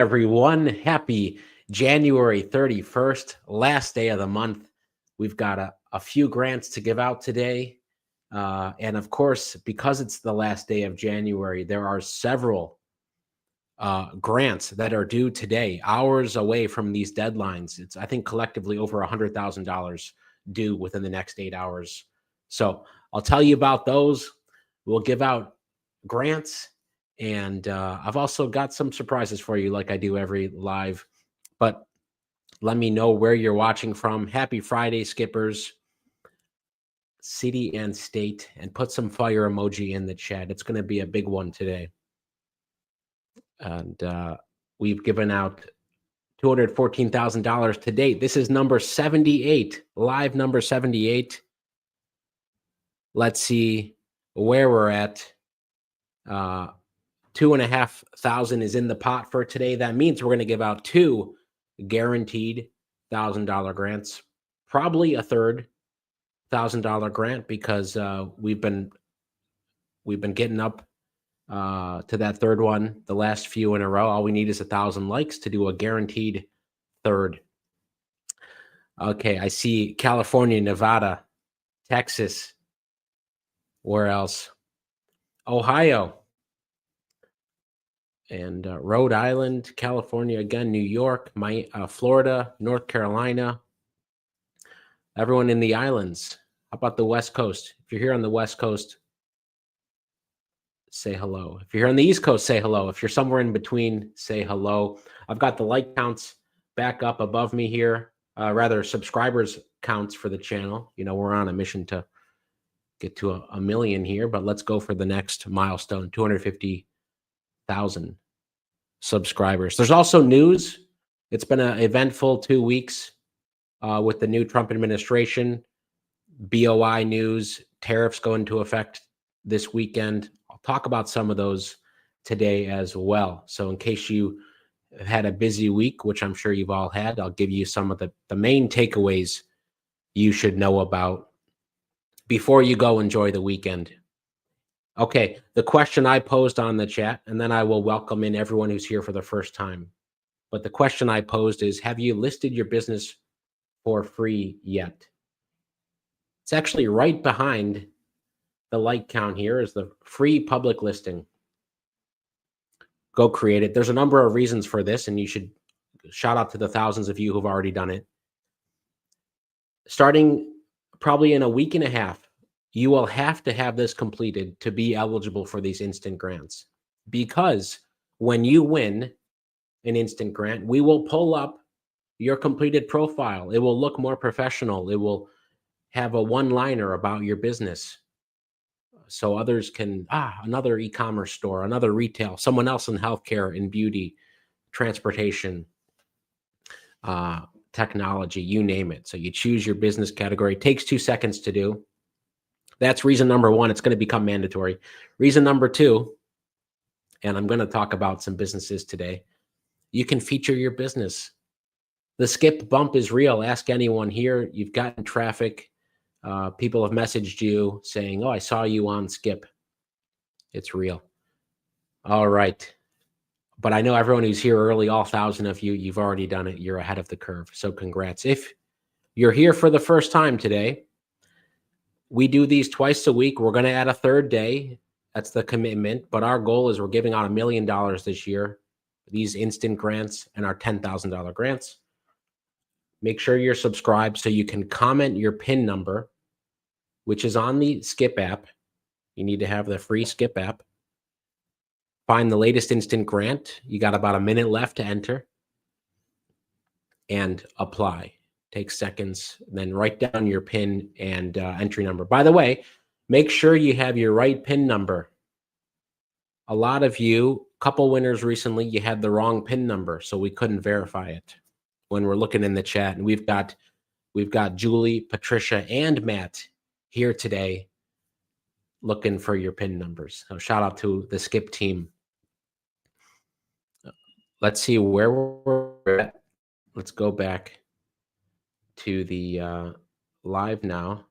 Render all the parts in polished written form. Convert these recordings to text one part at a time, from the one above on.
Everyone. Happy January 31st, last day of the month. We've got a few grants to give out today. And of course, because it's the last day of January, there are several grants that are due today, hours away from these deadlines. It's, I think, collectively over $100,000 due within the next 8 hours. So I'll tell you about those. We'll give out grants. And I've also got some surprises for you, like I do every live. But let me know where you're watching from. Happy Friday, skippers, city and state, and put some fire emoji in the chat. It's going to be a big one today. And we've given out $214,000 to date. This is number 78, live number 78. Let's see where we're at. 2,500 is in the pot for today. That means we're going to give out two guaranteed $1,000 grants, probably a third $1,000 grant, because we've been getting up to that third one the last few in a row. All we need is 1,000 likes to do a guaranteed third. Okay, I see California, Nevada, Texas. Where else? Ohio. And Rhode Island, California, again, New York, Florida, North Carolina, everyone in the islands. How about the West Coast? If you're here on the West Coast, say hello. If you're here on the East Coast, say hello. If you're somewhere in between, say hello. I've got the like counts back up above me here, rather subscribers counts for the channel. You know, we're on a mission to get to a million here, but let's go for the next milestone, 250,000 subscribers. There's also news. It's been an eventful 2 weeks with the new Trump administration. BOI news, tariffs go into effect this weekend. I'll talk about some of those today as well. So in case you have had a busy week, which I'm sure you've all had, I'll give you some of the main takeaways you should know about before you go enjoy the weekend. Okay, the question I posed on the chat, and then I will welcome in everyone who's here for the first time. But the question I posed is, have you listed your business for free yet? It's actually right behind the like count here is the free public listing. Go create it. There's a number of reasons for this, and you should shout out to the thousands of you who've already done it. Starting probably in a week and a half, you will have to have this completed to be eligible for these instant grants. Because when you win an instant grant, we will pull up your completed profile. It will look more professional. It will have a one-liner about your business. So others can, another e-commerce store, another retail, someone else in healthcare, in beauty, transportation, technology, you name it. So you choose your business category. It takes 2 seconds to do. That's reason number one. It's going to become mandatory. Reason number two, and I'm going to talk about some businesses today. You can feature your business. The skip bump is real. Ask anyone here. You've gotten traffic. People have messaged you saying, oh, I saw you on Skip. It's real. All right. But I know everyone who's here early, all 1,000 of you, you've already done it. You're ahead of the curve. So congrats. If you're here for the first time today, we do these twice a week. We're going to add a third day. That's the commitment. But our goal is we're giving out $1 million this year. These instant grants and our $10,000 grants. Make sure you're subscribed so you can comment your PIN number, which is on the Skip app. You need to have the free Skip app. Find the latest instant grant. You got about a minute left to enter. And apply. Takes seconds. Then write down your PIN and entry number. By the way, make sure you have your right PIN number. A lot of you, couple winners recently, you had the wrong PIN number, so we couldn't verify it. When we're looking in the chat, and we've got Julie, Patricia, and Matt here today looking for your PIN numbers. So shout out to the Skip team. Let's see where we're at. Let's go back to the live now.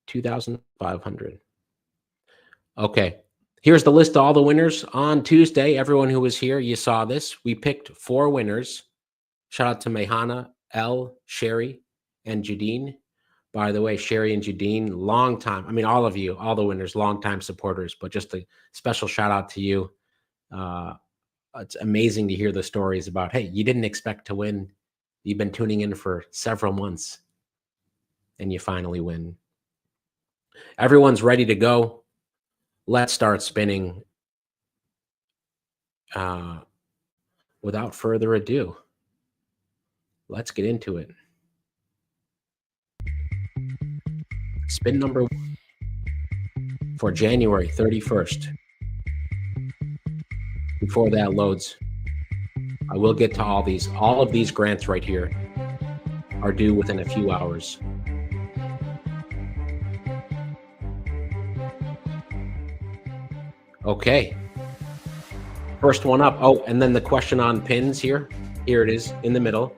2,500. Okay. Here's the list of all the winners on Tuesday. Everyone who was here, you saw this. We picked 4 winners. Shout out to Mehana, L, Sherry, and Jadine. By the way, Sherry and Jadine, long time. I mean, all of you, all the winners, long time supporters, but just a special shout out to you. It's amazing to hear the stories about, hey, you didn't expect to win. You've been tuning in for several months and you finally win. Everyone's ready to go. Let's start spinning. Without further ado, let's get into it. Spin number 1 for January 31st. Before that loads, I will get to all these. All of these grants right here are due within a few hours. Okay. First one up. Oh, and then the question on pins here. Here it is in the middle.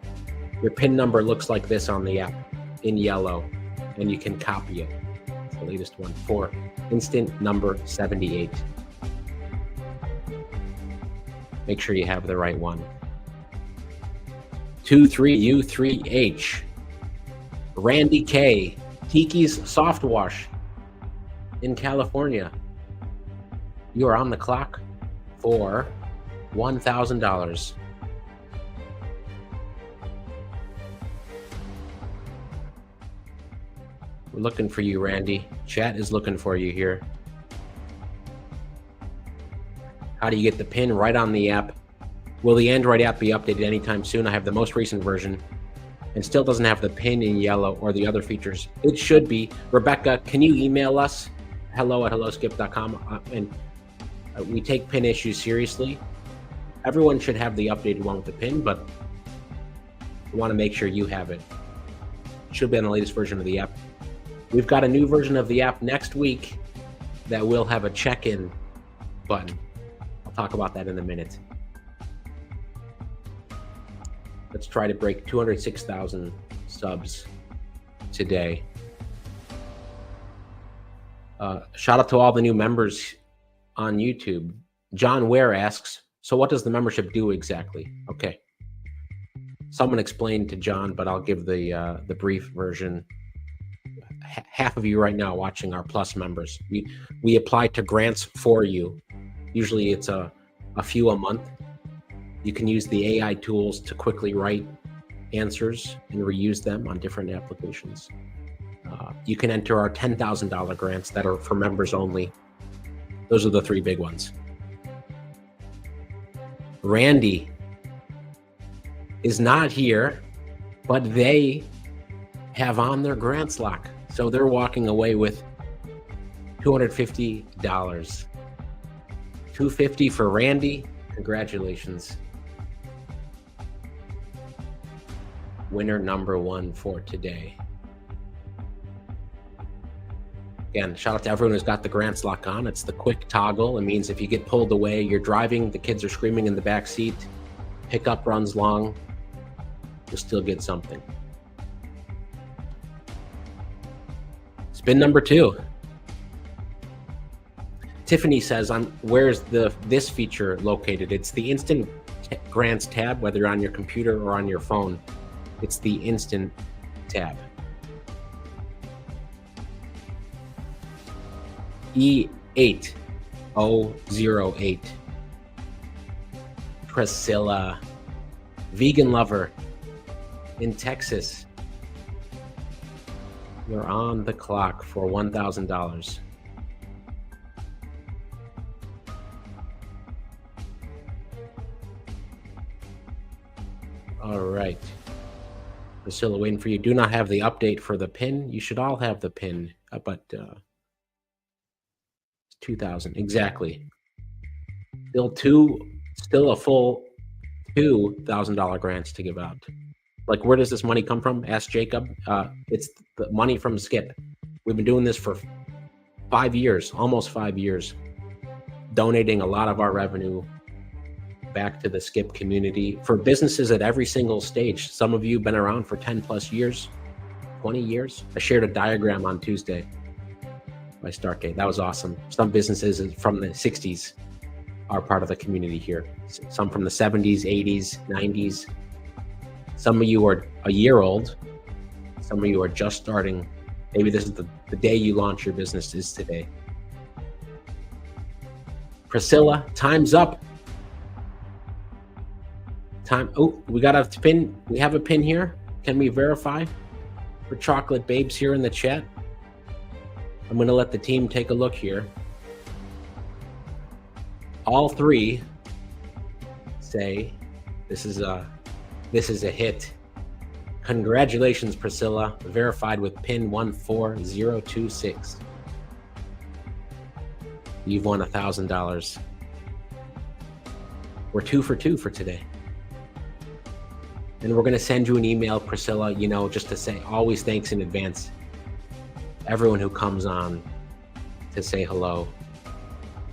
Your pin number looks like this on the app in yellow, and you can copy it. It's the latest one for instant number 78. Make sure you have the right one. 23U3H. Randy K. Tiki's Soft Wash in California. You are on the clock for $1,000. We're looking for you, Randy. Chat is looking for you here. How do you get the pin? Right on the app. Will the Android app be updated anytime soon? I have the most recent version and still doesn't have the pin in yellow or the other features. It should be. Rebecca, can you email us? hello@helloskip.com. And we take pin issues seriously. Everyone should have the updated one with the pin, but we want to make sure you have it. It should be on the latest version of the app. We've got a new version of the app next week that will have a check-in button. I'll talk about that in a minute. Let's try to break 206,000 subs today. Shout out to all the new members on YouTube. John Ware asks, so what does the membership do exactly? Okay. Someone explained to John, but I'll give the brief version. Half of you right now watching are Plus members. We apply to grants for you. Usually it's a few a month. You can use the AI tools to quickly write answers and reuse them on different applications. You can enter our $10,000 grants that are for members only. Those are the 3 big ones. Randy is not here, but they have on their grants lock. So they're walking away with $250. $250 for Randy. Congratulations. Winner number 1 for today. Again, shout out to everyone who's got the grants lock on. It's the quick toggle. It means if you get pulled away, you're driving, the kids are screaming in the back seat, pickup runs long, you'll still get something. Spin number 2. Tiffany says, where's this feature located? It's the Instant Grants tab, whether you're on your computer or on your phone. It's the Instant tab. E8008. Priscilla, vegan lover in Texas. You're on the clock for $1,000. All right. Priscilla, waiting for you. Do not have the update for the pin. You should all have the pin, but 2,000 exactly. Still a full $2,000 grants to give out. Like, where does this money come from? Ask Jacob. It's the money from Skip. We've been doing this for 5 years, almost 5 years, donating a lot of our revenue back to the Skip community for businesses at every single stage. Some of you have been around for 10 plus years, 20 years. I shared a diagram on Tuesday My start date. That was awesome. Some businesses from the 60s are part of the community here. Some from the 70s, 80s, 90s. Some of you are a year old. Some of you are just starting. Maybe this is the day you launch your business is today. Priscilla, time's up. Oh, we got a pin. We have a pin here. Can we verify for Chocolate Babes here in the chat? I'm going to let the team take a look here. All three say this is a hit. Congratulations, Priscilla. Verified with pin 14026. You've won $1,000. We're 2 for 2 for today. And we're going to send you an email, Priscilla, just to say always thanks in advance. Everyone who comes on to say hello.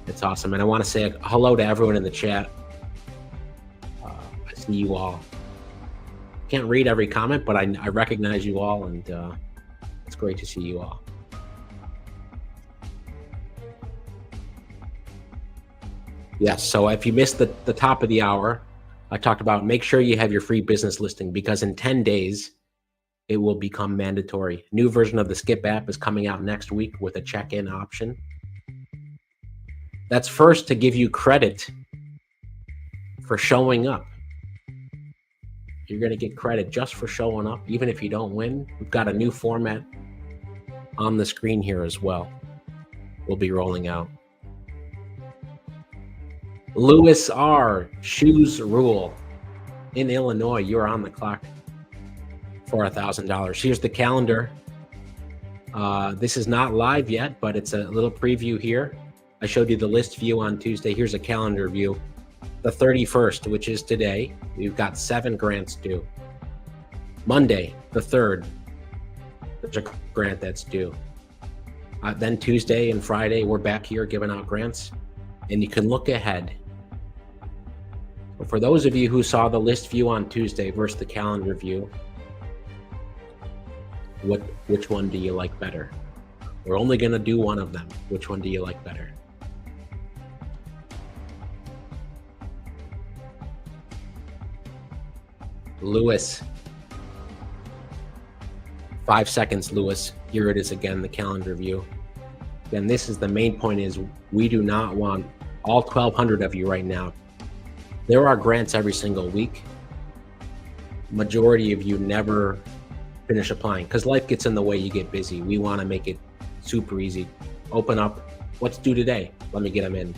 It's awesome. And I want to say hello to everyone in the chat. I see you all. Can't read every comment, but I recognize you all, and it's great to see you all. Yes, so if you missed the top of the hour, I talked about make sure you have your free business listing, because in 10 days, it will become mandatory. New version of the Skip app is coming out next week with a check-in option. That's first to give you credit for showing up. You're going to get credit just for showing up, even if you don't win. We've got a new format on the screen here as well. We'll be rolling out. Lewis R. Shoes Rule in Illinois. You're on the clock for $1,000. Here's the calendar. This is not live yet, but it's a little preview here. I showed you the list view on Tuesday. Here's a calendar view. The 31st, which is today, we've got 7 grants due. Monday, the 3rd, there's a grant that's due. Then Tuesday and Friday, we're back here giving out grants, and you can look ahead. For those of you who saw the list view on Tuesday versus the calendar view, which one do you like better? We're only going to do one of them. Which one do you like better? Lewis. 5 seconds, Lewis. Here it is again, the calendar view. Again, this is the main point, is we do not want all 1,200 of you right now. There are grants every single week. Majority of you never finish applying because life gets in the way, you get busy. We want to make it super easy. Open up, what's due today? Let me get them in.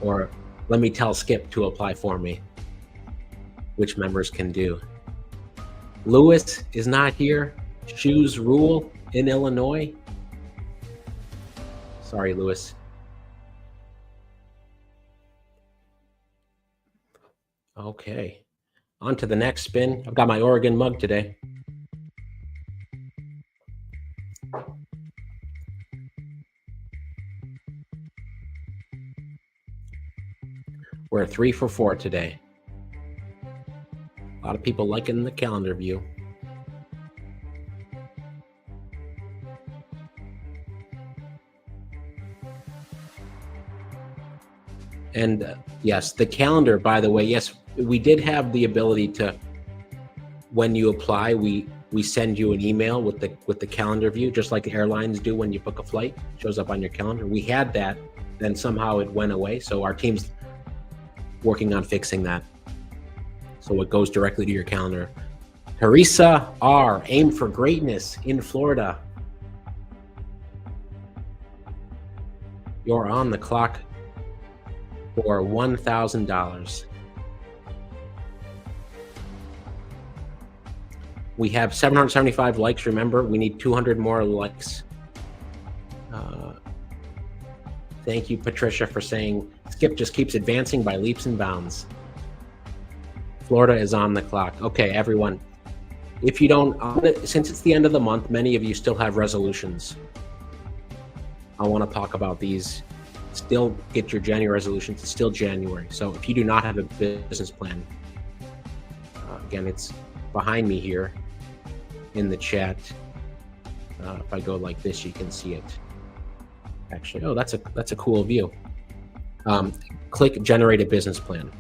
Or let me tell Skip to apply for me, which members can do. Lewis is not here. Shoes Rule in Illinois. Sorry, Lewis. Okay, on to the next spin. I've got my Oregon mug today. We're 3 for 4 today. A lot of people liking the calendar view. And yes, the calendar, by the way, yes, we did have the ability to, when you apply, we send you an email with the calendar view, just like the airlines do when you book a flight, shows up on your calendar. We had that, then somehow it went away. So our team's working on fixing that, so it goes directly to your calendar. Teresa R., Aim for Greatness in Florida. You're on the clock for $1,000. We have 775 likes. Remember, we need 200 more likes. Thank you, Patricia, for saying Skip just keeps advancing by leaps and bounds. Florida is on the clock. Okay, everyone. If you don't, since it's the end of the month, many of you still have resolutions. I want to talk about these. Still get your January resolutions. It's still January. So if you do not have a business plan, again, it's behind me here in the chat. If I go like this, you can see it. Actually, oh, that's a cool view. Click generate a business plan,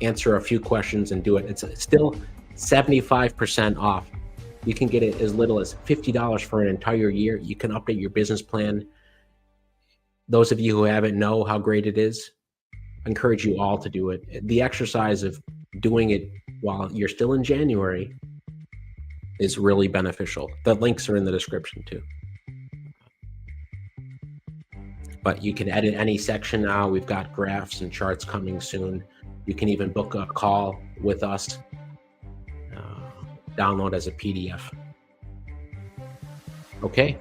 answer a few questions and do it. It's still 75% off. You can get it as little as $50 for an entire year. You can update your business plan. Those of you who haven't know how great it is. I encourage you all to do it. The exercise of doing it while you're still in January is really beneficial. The links are in the description too. But you can edit any section now. We've got graphs and charts coming soon. You can even book a call with us, download as a PDF. Okay.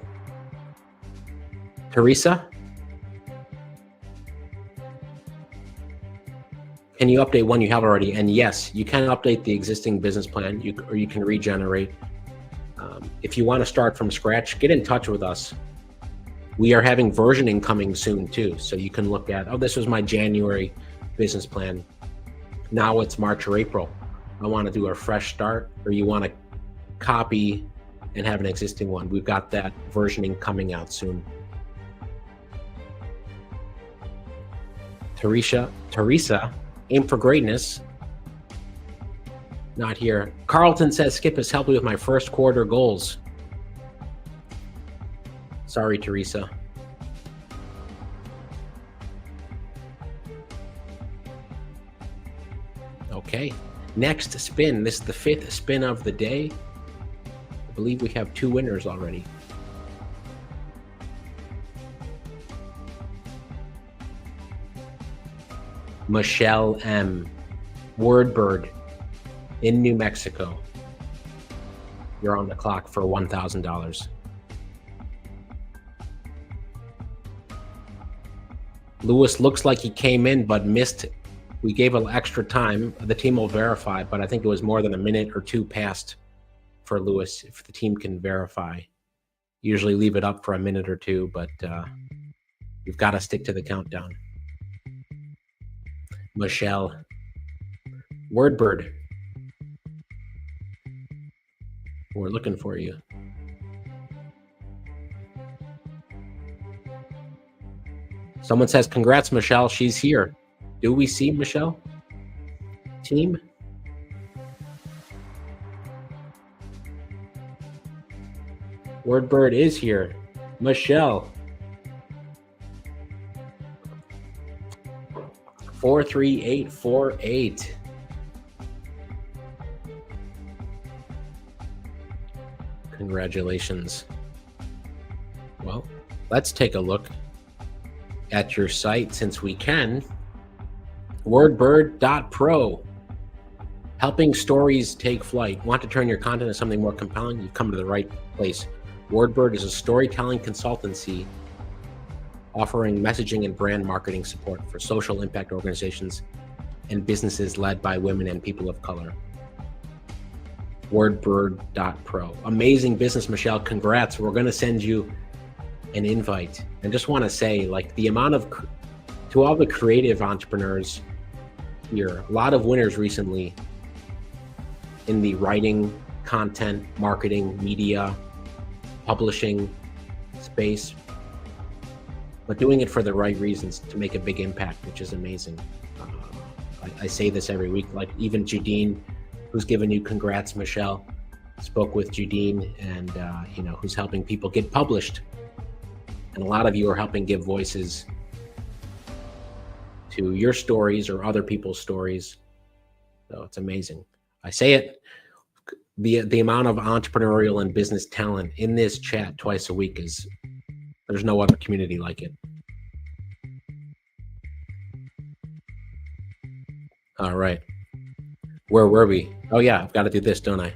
Teresa? Can you update one you have already? And yes, you can update the existing business plan, or you can regenerate. If you want to start from scratch, get in touch with us. We are having versioning coming soon too. So you can look at, oh, this was my January business plan. Now it's March or April. I want to do a fresh start, or you want to copy and have an existing one. We've got that versioning coming out soon. Teresa, aim for greatness. Not here. Carlton says, Skip has helped me with my first quarter goals. Sorry, Teresa. Okay, next spin. This is the 5th spin of the day. I believe we have 2 winners already. Michelle M. Wordbird in New Mexico. You're on the clock for $1,000. Lewis looks like he came in but missed. We gave an extra time. The team will verify, but I think it was more than a minute or 2 past for Lewis, if the team can verify. Usually leave it up for a minute or 2, but you've got to stick to the countdown. Michelle. Wordbird. We're looking for you. Someone says, congrats, Michelle. She's here. Do we see Michelle? Team? Wordbird is here. Michelle. 43848. Congratulations. Well, let's take a look at your site since we can. Wordbird.pro. Helping stories take flight. Want to turn your content into something more compelling? You've come to the right place. Wordbird is a storytelling consultancy offering messaging and brand marketing support for social impact organizations and businesses led by women and people of color. Wordbird.pro. Amazing business, Michelle. Congrats. We're going to send you an invite. And just want to say, like, the amount of, to all the creative entrepreneurs here, a lot of winners recently in the writing, content, marketing, media, publishing space, but doing it for the right reasons to make a big impact, which is amazing. I say this every week, like even Judine, who's given you congrats, Michelle, spoke with Judine, and who's helping people get published. And a lot of you are helping give voices to your stories or other people's stories. So it's amazing. I say it, the amount of entrepreneurial and business talent in this chat twice a week is, there's no other community like it. All right. Where were we? Oh yeah, I've got to do this, don't I?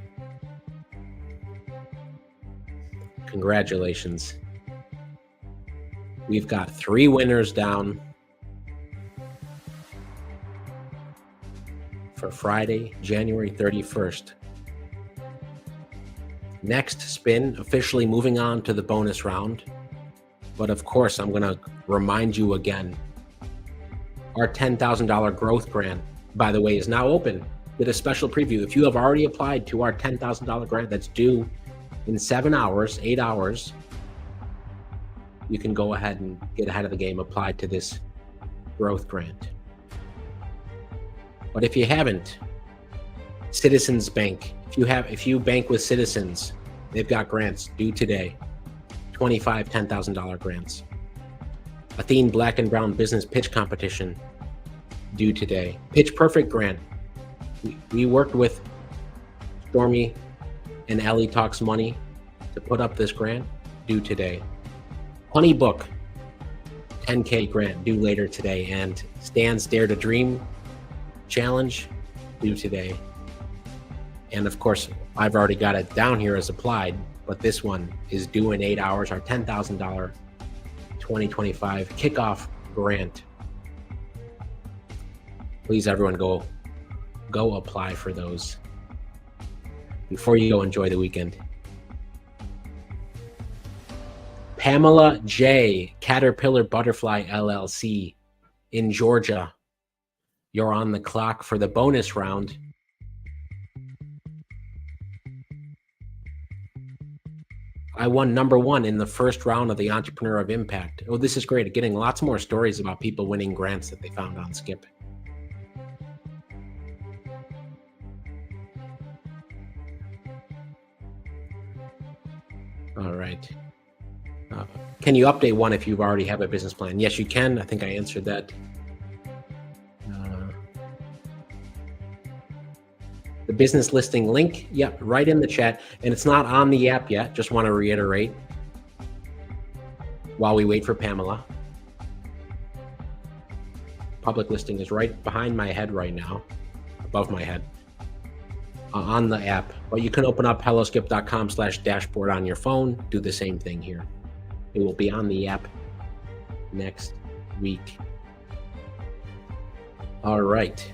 Congratulations. We've got 3 winners down for Friday, January 31st. Next spin, officially moving on to the bonus round. But of course, I'm going to remind you again, our $10,000 growth grant, by the way, is now open with a special preview. If you have already applied to our $10,000 grant that's due in 7 hours, 8 hours, you can go ahead and get ahead of the game, apply to this growth grant. But if you haven't, Citizens Bank, if you bank with Citizens, they've got grants due today, $10,000 grants. Athene Black and Brown Business Pitch Competition due today. Pitch Perfect grant. We worked with Stormy and Ellie Talks Money to put up this grant due today. Honeybook 10K grant due later today, and Stan's Dare to Dream challenge due today. And of course, I've already got it down here as applied, but this one is due in 8 hours, our $10,000 2025 kickoff grant. Please, everyone, go apply for those before you go enjoy the weekend. Pamela J, Caterpillar Butterfly LLC in Georgia. You're on the clock for the bonus round. I won number 1 in the first round of the Entrepreneur of Impact. Oh, this is great. Getting lots more stories about people winning grants that they found on Skip. All right. Can you update one if you already have a business plan? Yes, you can. I think I answered that. The business listing link, yep, right in the chat. And it's not on the app yet. Just want to reiterate while we wait for Pamela. Public listing is right behind my head right now, above my head, on the app. But you can open up helloskip.com/dashboard on your phone. Do the same thing here. It will be on the app next week. All right.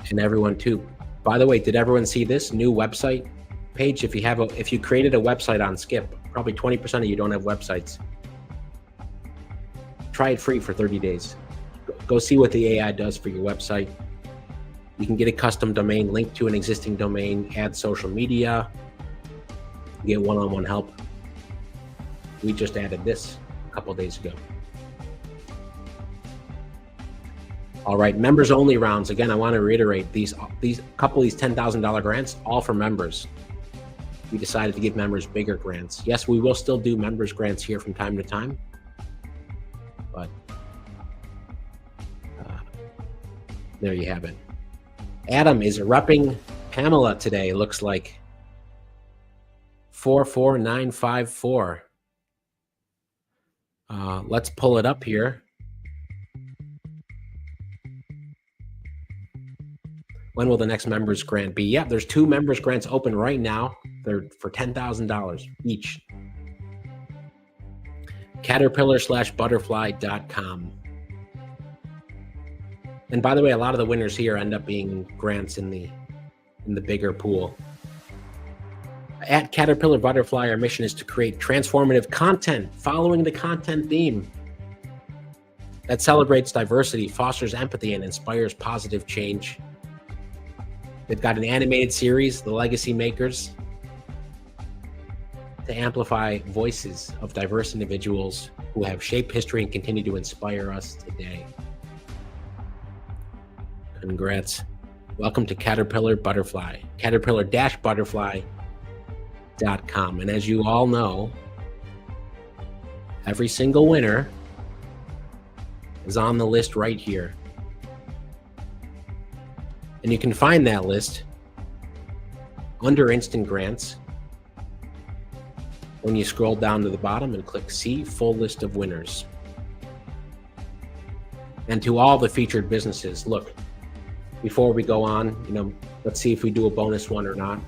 And everyone too. By the way, did everyone see this new website page? If you created a website on Skip, probably 20% of you don't have websites. Try it free for 30 days. Go see what the AI does for your website. You can get a custom domain linked to an existing domain, add social media, get one-on-one help. We just added this a couple days ago. All right, members only rounds. Again, I want to reiterate these $10,000 grants, all for members. We decided to give members bigger grants. Yes, we will still do members grants here from time to time, but there you have it. Adam is repping Pamela today. Looks like 44954. Let's pull it up here. When will the next members grant be? Yeah, there's 2 members grants open right now. They're for $10,000 each. Caterpillar/butterfly.com. And by the way, a lot of the winners here end up being grants in the bigger pool. At Caterpillar Butterfly, our mission is to create transformative content following the content theme that celebrates diversity, fosters empathy, and inspires positive change. They've got an animated series, The Legacy Makers, to amplify voices of diverse individuals who have shaped history and continue to inspire us today. Congrats. Welcome to Caterpillar Butterfly, caterpillar-butterfly.com. And as you all know, every single winner is on the list right here. And you can find that list under Instant Grants when you scroll down to the bottom and click See Full List of Winners. And to all the featured businesses, look, before we go on, let's see if we do a bonus one or not.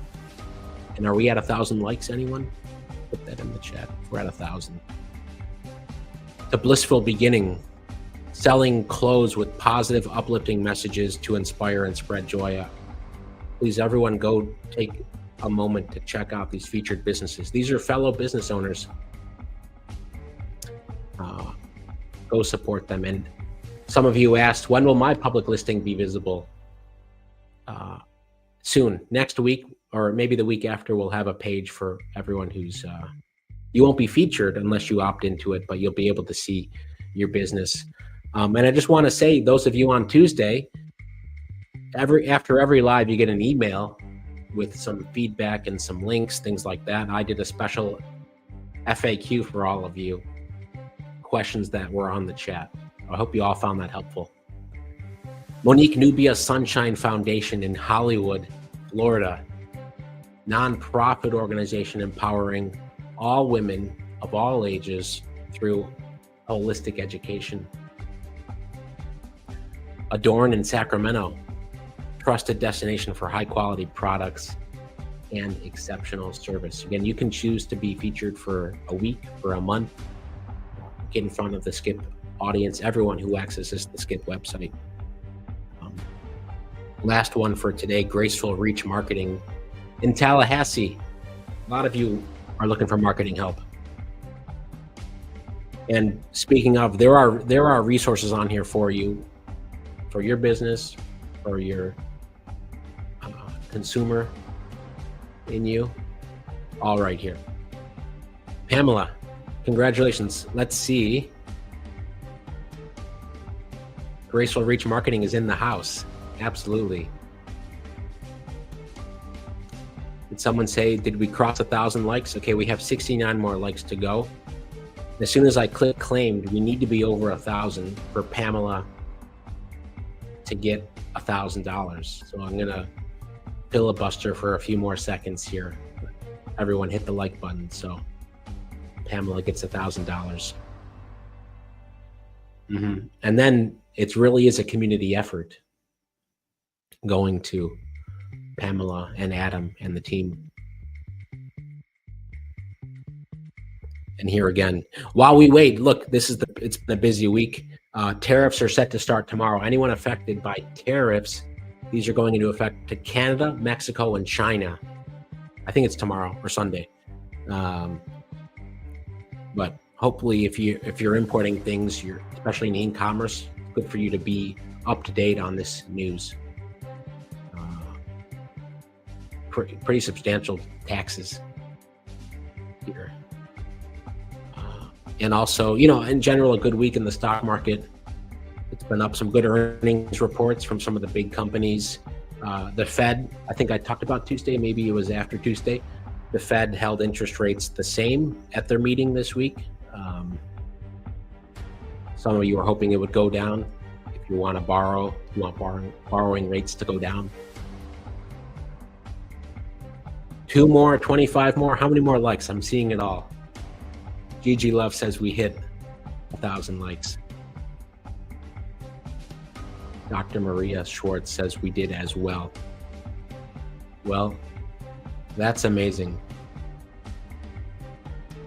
And are we at 1,000 likes, anyone? Put that in the chat. We're at 1,000. The Blissful Beginning. Selling clothes with positive, uplifting messages to inspire and spread joy. Please, everyone, go take a moment to check out these featured businesses. These are fellow business owners. Go support them. And some of you asked, when will my public listing be visible? Soon. Next week, or maybe the week after, we'll have a page for everyone who's You won't be featured unless you opt into it, but you'll be able to see your business. And I just want to say, those of you on Tuesday, after every live, you get an email with some feedback and some links, things like that. I did a special FAQ for all of you, questions that were on the chat. I hope you all found that helpful. Monique Nubia Sunshine Foundation in Hollywood, Florida, nonprofit organization empowering all women of all ages through holistic education. Adorn in Sacramento, trusted destination for high quality products and exceptional service. Again, you can choose to be featured for a week, for a month, get in front of the Skip audience, everyone who accesses the Skip website. Last one for today, Graceful Reach Marketing in Tallahassee. A lot of you are looking for marketing help. And speaking of, there are resources on here for you, for your business, for your consumer in you, all right here. Pamela, congratulations. Let's see. Graceful Reach Marketing is in the house. Absolutely. Did someone say, did we cross 1,000 likes? Okay, we have 69 more likes to go. As soon as I click claimed, we need to be over 1,000 for Pamela to get $1,000. So I'm gonna filibuster for a few more seconds here. Everyone hit the like button so Pamela gets $1,000. And then it really is a community effort going to Pamela and Adam and the team. And here again, while we wait, look, it's been a busy week. Tariffs are set to start tomorrow. Anyone affected by tariffs, these are going into effect to Canada, Mexico, and China. I think it's tomorrow or Sunday. But hopefully if you're importing things, especially in e-commerce, it's good for you to be up to date on this news. Pretty substantial taxes here. And also, in general, a good week in the stock market. It's been up, some good earnings reports from some of the big companies. The Fed, I think I talked about Tuesday, maybe it was after Tuesday. The Fed held interest rates the same at their meeting this week. Some of you are hoping it would go down. If you want to borrow, you want borrowing rates to go down. 2 more, 25 more, how many more likes? I'm seeing it all. Gigi Love says we hit 1,000 likes. Dr. Maria Schwartz says we did as well. Well, that's amazing.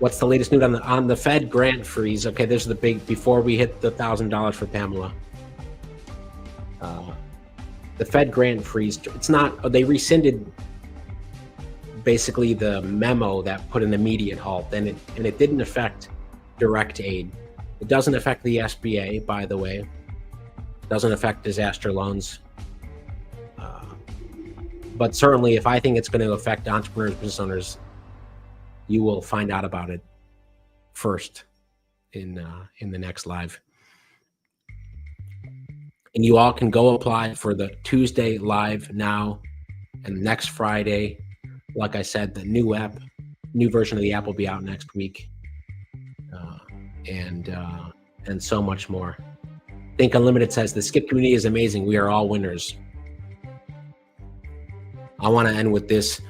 What's the latest news on the Fed grant freeze? Okay, this is the big, before we hit the $1,000 for Pamela. The Fed grant freeze, it's not, they rescinded basically the memo that put an immediate halt, and it didn't affect direct aid. It doesn't affect the SBA, by the way. It doesn't affect disaster loans. But certainly, if I think it's going to affect entrepreneurs, business owners, you will find out about it first in the next live. And you all can go apply for the Tuesday live now, and next Friday. Like I said, the new version of the app will be out next week, and so much more. Think Unlimited says the Skip community is amazing. We are all winners. I want to end with this.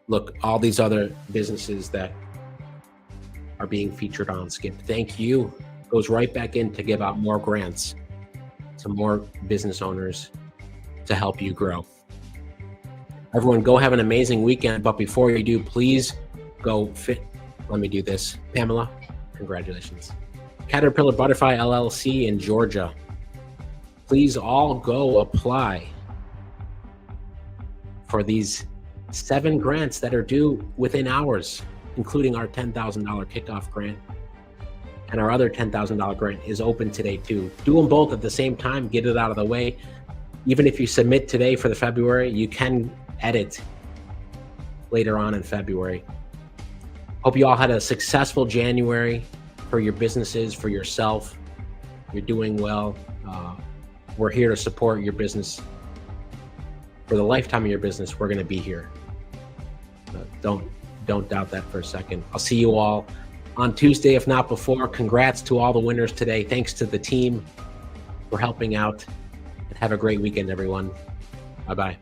Look, all these other businesses that are being featured on Skip, thank you. Goes right back in to give out more grants to more business owners to help you grow. Everyone, go have an amazing weekend. But before you do, please go fit. Let me do this. Pamela, congratulations. Caterpillar Butterfly LLC in Georgia. Please all go apply for these 7 grants that are due within hours, including our $10,000 kickoff grant. And our other $10,000 grant is open today too. Do them both at the same time, get it out of the way. Even if you submit today for the February, you can edit later on in February. Hope you all had a successful January for your businesses, for yourself. You're doing well. We're here to support your business. For the lifetime of your business, we're going to be here. Don't doubt that for a second. I'll see you all on Tuesday, if not before. Congrats to all the winners today. Thanks to the team for helping out. And have a great weekend, everyone. Bye-bye.